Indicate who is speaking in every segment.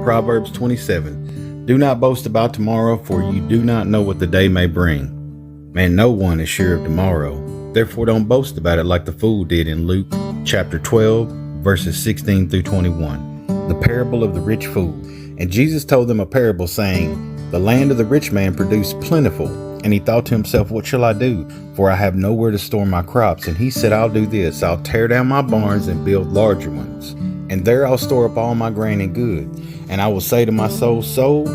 Speaker 1: Proverbs 27. Do not boast about tomorrow, for you do not know what the day may bring. Man, no one is sure of tomorrow. Therefore, don't boast about it like the fool did in Luke chapter 12, verses 16 through 21. The parable of the rich fool. And Jesus told them a parable, saying, The land of the rich man produced plentiful. And he thought to himself, What shall I do? For I have nowhere to store my crops. And he said, I'll do this. I'll tear down my barns and build larger ones. And there I'll store up all my grain and goods. And I will say to my soul, Soul,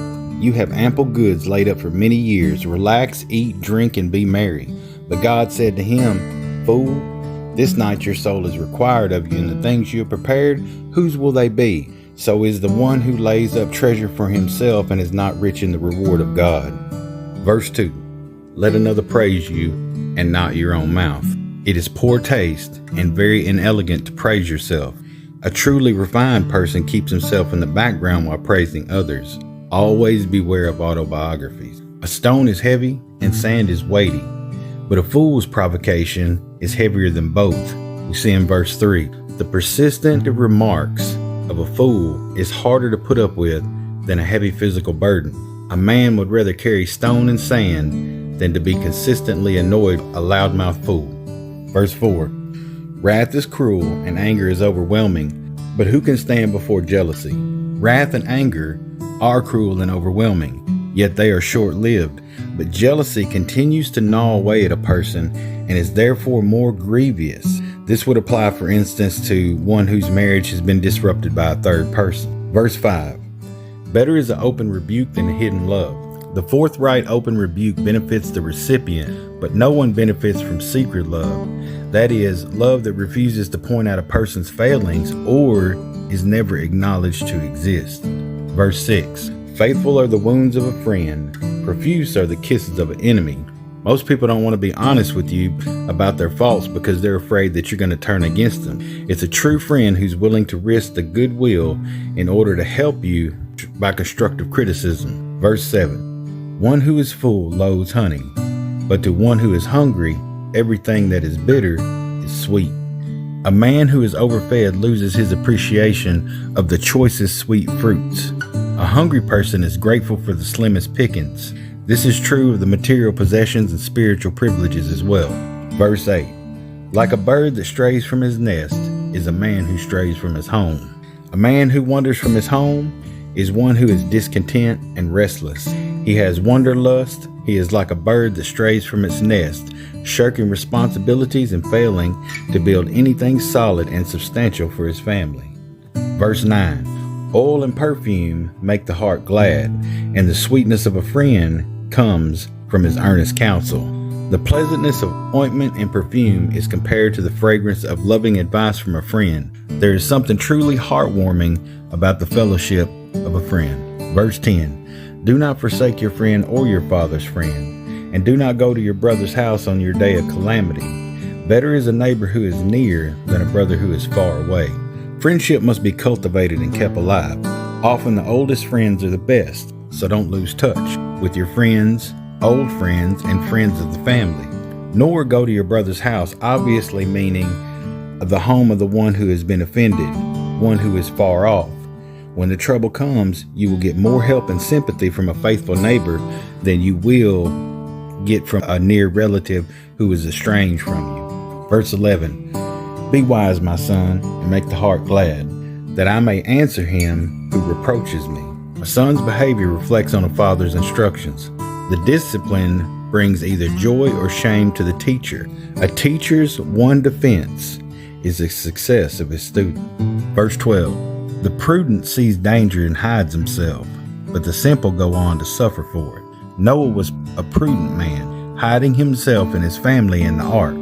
Speaker 1: you have ample goods laid up for many years. Relax, eat, drink, and be merry. But God said to him, Fool, this night your soul is required of you, and the things you have prepared, whose will they be? So is the one who lays up treasure for himself and is not rich in the reward of God. Verse 2. Let another praise you, and not your own mouth. It is poor taste and very inelegant to praise yourself. A truly refined person keeps himself in the background while praising others. Always beware of autobiographies. A stone is heavy and sand is weighty, but a fool's provocation is heavier than both. We see in verse 3, the persistent remarks of a fool is harder to put up with than a heavy physical burden. A man would rather carry stone and sand than to be consistently annoyed, a loudmouth fool. Verse 4, wrath is cruel and anger is overwhelming, but who can stand before jealousy? Wrath and anger are cruel and overwhelming, yet they are short-lived. But jealousy continues to gnaw away at a person and is therefore more grievous. This would apply, for instance, to one whose marriage has been disrupted by a third person. Verse 5, better is an open rebuke than a hidden love. The forthright open rebuke benefits the recipient, but no one benefits from secret love. That is, love that refuses to point out a person's failings or is never acknowledged to exist. Verse 6, faithful are the wounds of a friend, profuse are the kisses of an enemy. Most people don't want to be honest with you about their faults because they're afraid that you're going to turn against them. It's a true friend who's willing to risk the goodwill in order to help you by constructive criticism. Verse 7, one who is full loathes honey, but to one who is hungry, everything that is bitter is sweet. A man who is overfed loses his appreciation of the choicest sweet fruits. A hungry person is grateful for the slimmest pickings. This is true of the material possessions and spiritual privileges as well. Verse 8, like a bird that strays from his nest is a man who strays from his home. A man who wanders from his home is one who is discontent and restless. He has wanderlust. He is like a bird that strays from its nest, shirking responsibilities and failing to build anything solid and substantial for his family. Verse 9, oil and perfume make the heart glad, and the sweetness of a friend comes from his earnest counsel. The pleasantness of ointment and perfume is compared to the fragrance of loving advice from a friend. There is something truly heartwarming about the fellowship of a friend. Verse 10, do not forsake your friend or your father's friend, and do not go to your brother's house on your day of calamity. Better is a neighbor who is near than a brother who is far away. Friendship must be cultivated and kept alive. Often the oldest friends are the best, so don't lose touch with your friends, old friends, and friends of the family. Nor go to your brother's house, obviously meaning the home of the one who has been offended, one who is far off. When the trouble comes, you will get more help and sympathy from a faithful neighbor than you will get from a near relative who is estranged from you. Verse 11, be wise, my son, and make the heart glad, that I may answer him who reproaches me. A son's behavior reflects on a father's instructions. The discipline brings either joy or shame to the teacher. A teacher's one defense is the success of his student. Verse 12, the prudent sees danger and hides himself, but the simple go on to suffer for it. Noah was a prudent man, hiding himself and his family in the ark.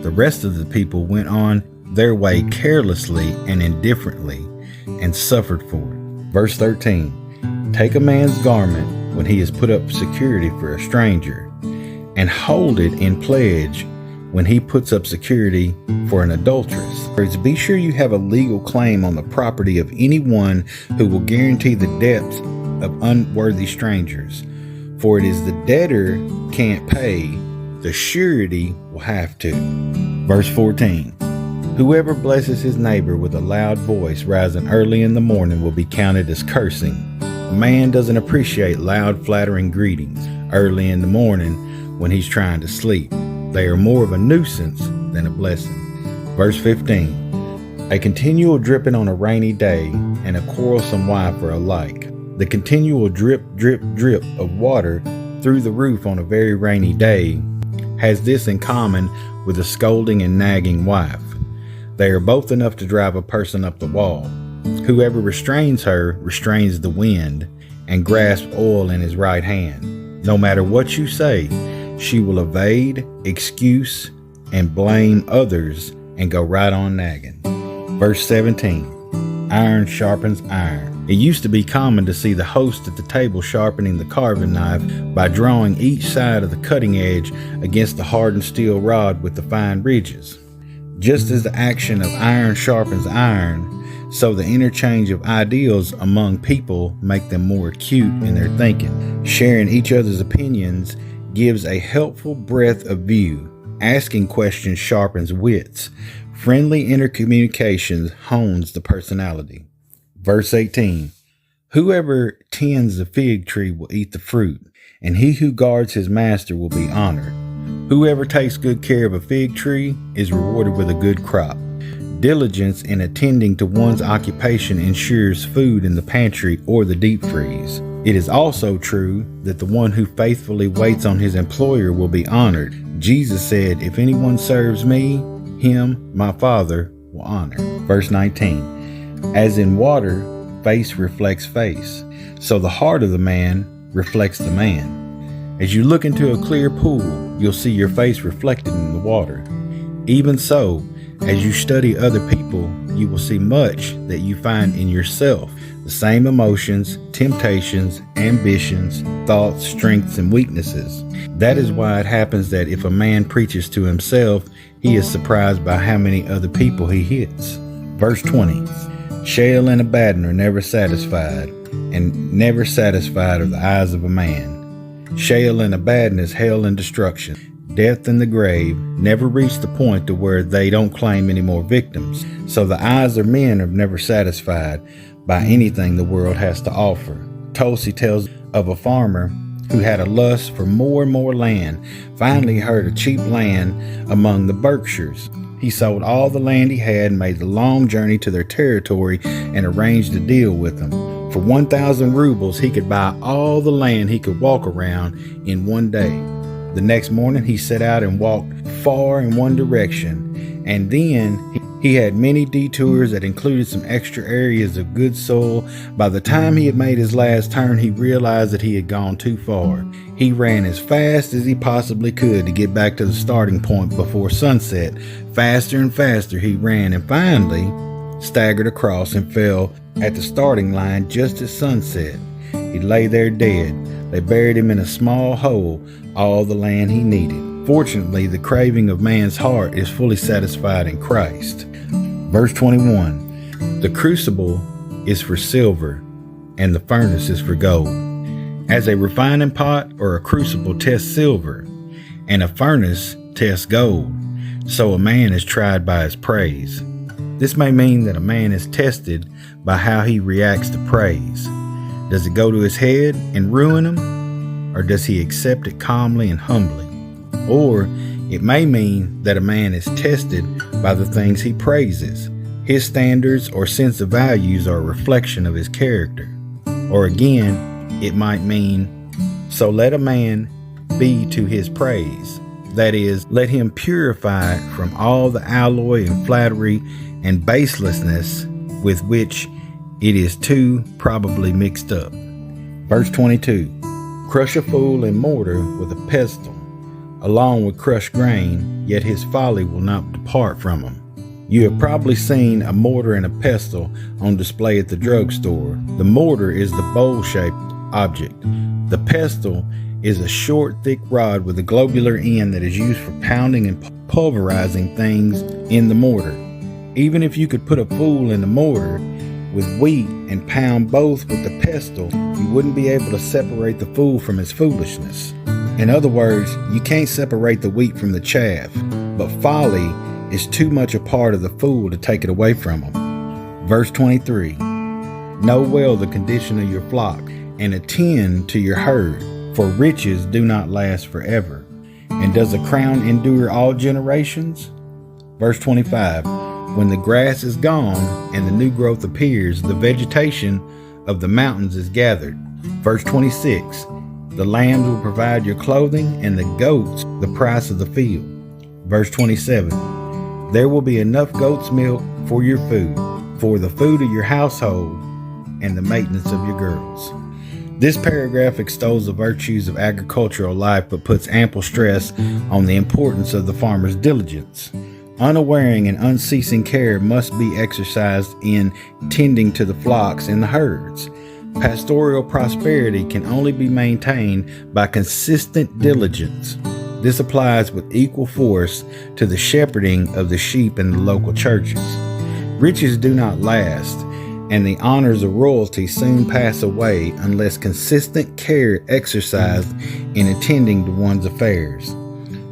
Speaker 1: The rest of the people went on their way carelessly and indifferently and suffered for it. Verse 13, take a man's garment when he has put up security for a stranger, and hold it in pledge when he puts up security for an adulteress. Be sure you have a legal claim on the property of anyone who will guarantee the debts of unworthy strangers. For it is the debtor can't pay, the surety will have to. Verse 14, whoever blesses his neighbor with a loud voice rising early in the morning will be counted as cursing. A man doesn't appreciate loud, flattering greetings early in the morning when he's trying to sleep. They are more of a nuisance than a blessing. Verse 15. A continual dripping on a rainy day and a quarrelsome wife are alike. The continual drip, drip, drip of water through the roof on a very rainy day has this in common with a scolding and nagging wife. They are both enough to drive a person up the wall. Whoever restrains her restrains the wind and grasps oil in his right hand. No matter what you say, she will evade, excuse, and blame others and go right on nagging. Verse 17. Iron sharpens iron. It used to be common to see the host at the table sharpening the carving knife by drawing each side of the cutting edge against the hardened steel rod with the fine ridges. Just as the action of iron sharpens iron, so the interchange of ideals among people make them more acute in their thinking. Sharing each other's opinions gives a helpful breadth of view. Asking questions sharpens wits. Friendly intercommunications hones the personality. Verse 18. Whoever tends the fig tree will eat the fruit, and he who guards his master will be honored. Whoever takes good care of a fig tree is rewarded with a good crop. Diligence in attending to one's occupation ensures food in the pantry or the deep freeze. It is also true that the one who faithfully waits on his employer will be honored. Jesus said, "If anyone serves me, him my Father will honor." Verse 19. As in water, face reflects face, so the heart of the man reflects the man. As you look into a clear pool, you'll see your face reflected in the water. Even so, as you study other people, you will see much that you find in yourself. The same emotions, temptations, ambitions, thoughts, strengths, and weaknesses. That is why it happens that if a man preaches to himself, he is surprised by how many other people he hits. Verse 20. Sheol and Abaddon are never satisfied, and never satisfied are the eyes of a man. Sheol and Abaddon is hell and destruction. Death and the grave never reach the point to where they don't claim any more victims. So the eyes of men are never satisfied by anything the world has to offer. Tulsi tells of a farmer who had a lust for more and more land. Finally heard of cheap land among the Berkshires. He sold all the land he had, made the long journey to their territory, and arranged a deal with them. For 1,000 rubles, he could buy all the land he could walk around in one day. The next morning, he set out and walked far in one direction, and then he had many detours that included some extra areas of good soil. By the time he had made his last turn, he realized that he had gone too far. He ran as fast as he possibly could to get back to the starting point before sunset. Faster and faster he ran, and finally staggered across and fell at the starting line just at sunset. He lay there dead. They buried him in a small hole, all the land he needed. Fortunately, the craving of man's heart is fully satisfied in Christ. Verse 21. The crucible is for silver, and the furnace is for gold. As a refining pot or a crucible tests silver, and a furnace tests gold, so a man is tried by his praise. This may mean that a man is tested by how he reacts to praise. Does it go to his head and ruin him, or does he accept it calmly and humbly? Or it may mean that a man is tested by the things he praises. His standards or sense of values are a reflection of his character. Or again, it might mean, so let a man be to his praise. That is, let him purify from all the alloy and flattery and baselessness with which it is too probably mixed up. Verse 22. Crush a fool in mortar with a pestle, along with crushed grain, yet his folly will not depart from him. You have probably seen a mortar and a pestle on display at the drugstore. The mortar is the bowl-shaped object. The pestle is a short, thick rod with a globular end that is used for pounding and pulverizing things in the mortar. Even if you could put a fool in the mortar with wheat and pound both with the pestle, you wouldn't be able to separate the fool from his foolishness. In other words, you can't separate the wheat from the chaff, but folly is too much a part of the fool to take it away from him. Verse 23. Know well the condition of your flock, and attend to your herd, for riches do not last forever. And does a crown endure all generations? Verse 25, when the grass is gone and the new growth appears, the vegetation of the mountains is gathered. Verse 26, the lambs will provide your clothing, and the goats the price of the field. Verse 27, there will be enough goat's milk for your food, for the food of your household and the maintenance of your girls. This paragraph extols the virtues of agricultural life, but puts ample stress on the importance of the farmer's diligence. Unwearying and unceasing care must be exercised in tending to the flocks and the herds. Pastoral prosperity can only be maintained by consistent diligence. This applies with equal force to the shepherding of the sheep in the local churches. Riches do not last, and the honors of royalty soon pass away unless consistent care exercised in attending to one's affairs.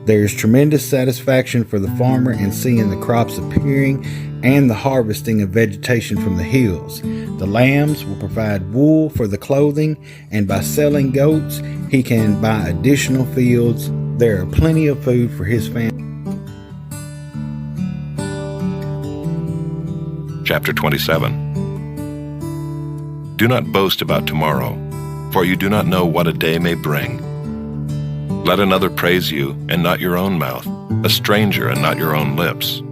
Speaker 1: There is tremendous satisfaction for the farmer in seeing the crops appearing and the harvesting of vegetation from the hills. The lambs will provide wool for the clothing, and by selling goats, he can buy additional fields. There are plenty of food for his family.
Speaker 2: Chapter 27. Do not boast about tomorrow, for you do not know what a day may bring. Let another praise you, and not your own mouth, a stranger, and not your own lips.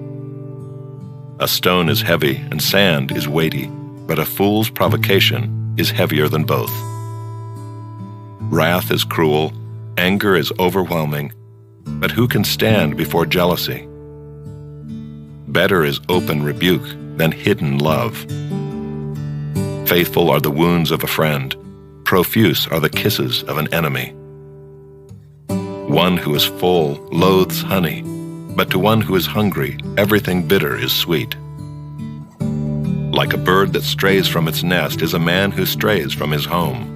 Speaker 2: A stone is heavy, and sand is weighty, but a fool's provocation is heavier than both. Wrath is cruel, anger is overwhelming, but who can stand before jealousy? Better is open rebuke than hidden love. Faithful are the wounds of a friend, profuse are the kisses of an enemy. One who is full loathes honey, but to one who is hungry, everything bitter is sweet. Like a bird that strays from its nest is a man who strays from his home.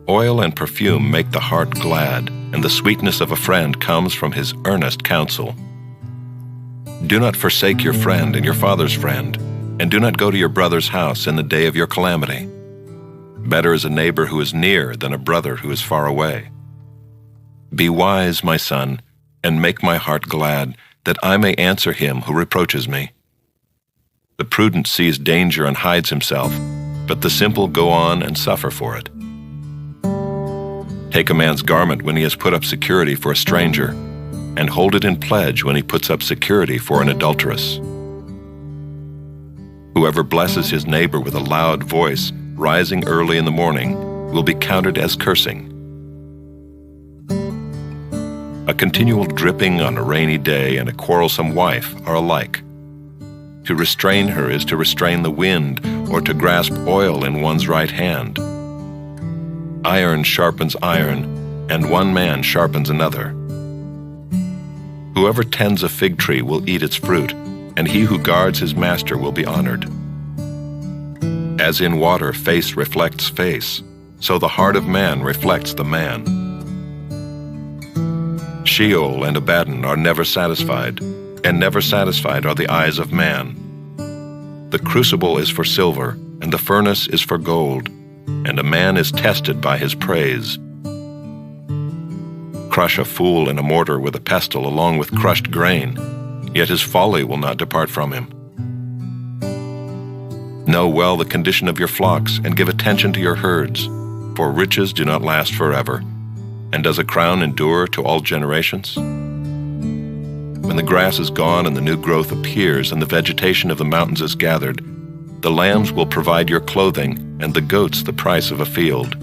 Speaker 2: Oil and perfume make the heart glad, and the sweetness of a friend comes from his earnest counsel. Do not forsake your friend and your father's friend, and do not go to your brother's house in the day of your calamity. Better is a neighbor who is near than a brother who is far away. Be wise, my son, and make my heart glad, that I may answer him who reproaches me. The prudent sees danger and hides himself, but the simple go on and suffer for it. Take a man's garment when he has put up security for a stranger, and hold it in pledge when he puts up security for an adulteress. Whoever blesses his neighbor with a loud voice, rising early in the morning, will be counted as cursing. A continual dripping on a rainy day and a quarrelsome wife are alike. To restrain her is to restrain the wind, or to grasp oil in one's right hand. Iron sharpens iron, and one man sharpens another. Whoever tends a fig tree will eat its fruit, and he who guards his master will be honored. As in water face reflects face, so the heart of man reflects the man. Sheol and Abaddon are never satisfied, and never satisfied are the eyes of man. The crucible is for silver, and the furnace is for gold, and a man is tested by his praise. Crush a fool in a mortar with a pestle along with crushed grain, yet his folly will not depart from him. Know well the condition of your flocks, and give attention to your herds, for riches do not last forever. And does a crown endure to all generations? When the grass is gone and the new growth appears and the vegetation of the mountains is gathered, the lambs will provide your clothing and the goats the price of a field.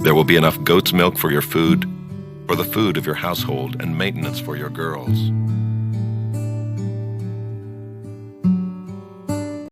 Speaker 2: There will be enough goat's milk for your food, for the food of your household, and maintenance for your girls.